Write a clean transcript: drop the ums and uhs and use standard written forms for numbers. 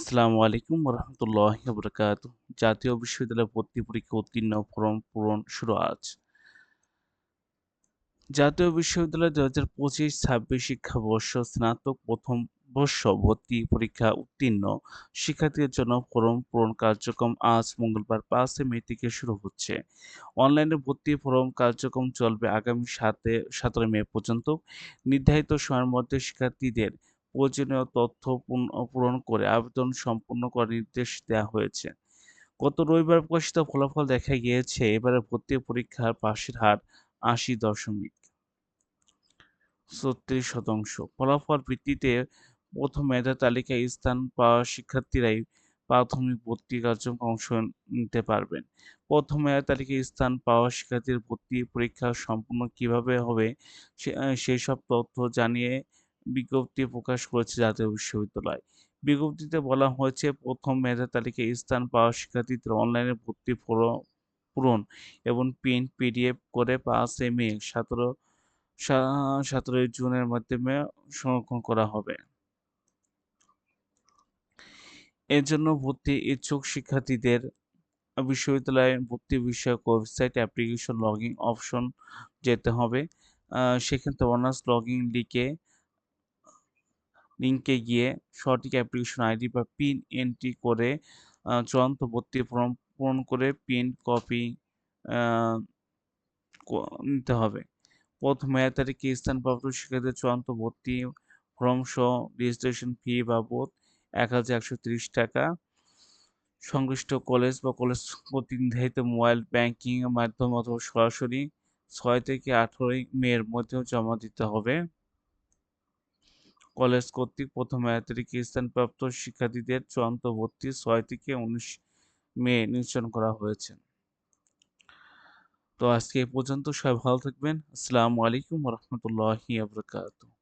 আসসালামু আলাইকুম ওরহমতুল্লাহি ওবরাকাতুহ। জাতীয় বিশ্ববিদ্যালয়ে ভর্তি পরীক্ষা উত্তীর্ণ ফরম পূরণ শুরু আজ। জাতীয় বিশ্ববিদ্যালয় ২০২৫-২৬ শিক্ষাবর্ষ স্নাতক প্রথম বর্ষ ভর্তি পরীক্ষা উত্তীর্ণ শিক্ষার্থীদের জন্য ফরম পূরণ কার্যক্রম আজ মঙ্গলবার ৫ মে থেকে শুরু হচ্ছে। অনলাইনে ভর্তি ফরম কার্যক্রম চলবে আগামী ১৭ মে পর্যন্ত। নির্ধারিত সময়ের মধ্যে শিক্ষার্থীদের প্রয়োজনীয় তথ্য পূরণ করে আবেদন সম্পন্ন করার নির্দেশ দেওয়া হয়েছে। গত রবিবার প্রকাশিত ফলাফল দেখা গিয়েছে, এবারের ভর্তি পরীক্ষার পাসের হার ৮০.৩৬%। ফলাফল ভিত্তিতে প্রথম মেধা তালিকায় স্থান পাওয়া শিক্ষার্থীরাই প্রাথমিক ভর্তি কার্যক্রমে অংশ নিতে পারবেন। প্রথম মেধা তালিকায় স্থান পাওয়া শিক্ষার্থীর ভর্তি পরীক্ষা সম্পূর্ণ কিভাবে হবে সেসব তথ্য জানিয়ে বিজ্ঞপ্তি প্রকাশ করেছে জাতীয় বিশ্ববিদ্যালয়। বিজ্ঞপ্তিতে বলা হয়েছে, প্রথম মেধা তালিকায় স্থান পাওয়া শিক্ষার্থীদের অনলাইনে ভর্তি পূরণ এবং প্রিন্ট পিডিএফ করে ৫ মে ১৭ জুনের মাধ্যমে সংরক্ষণ করা হবে। এর জন্য ভর্তি ইচ্ছুক শিক্ষার্থীদের বিশ্ববিদ্যালয়ের ভর্তি বিষয়ক ওয়েবসাইট অ্যাপ্লিকেশন লগইন অপশন যেতে হবে। সেখান থেকে অনার্স লগইন লিংকে গিয়ে সঠিক অ্যাপ্লিকেশন আইডি বা পিন এন্ট্রি করে চূড়ান্ত ভর্তি ফরম পূরণ করে প্রিন্ট কপি আ ক নিতে হবে। প্রথম মেয়াদ তারিখে স্থানপ্রাপ্ত শিক্ষার্থীদের চূড়ান্ত ভর্তি ফরম সহ রেজিস্ট্রেশন ফি বাবদ ৳১,১৩০ সংশ্লিষ্ট কলেজ বা কলেজ কর্তৃক নির্ধারিত মোবাইল ব্যাংকিং এর মাধ্যমে অথবা সরাসরি ৬ থেকে ১৮ মে এর মধ্যেও জমা দিতে হবে। কলেজ কর্তৃক প্রথম মেয়াদ তারিখে স্থানপ্রাপ্ত শিক্ষার্থীদের চূড়ান্ত ভর্তি ৬ থেকে ১৯ মে নিশ্চিত করা হয়েছে। তো আজকে এই পর্যন্ত। সবাই ভালো থাকবেন। আসসালামু আলাইকুম ওয়া রাহমাতুল্লাহি ওয়া বারাকাতুহু।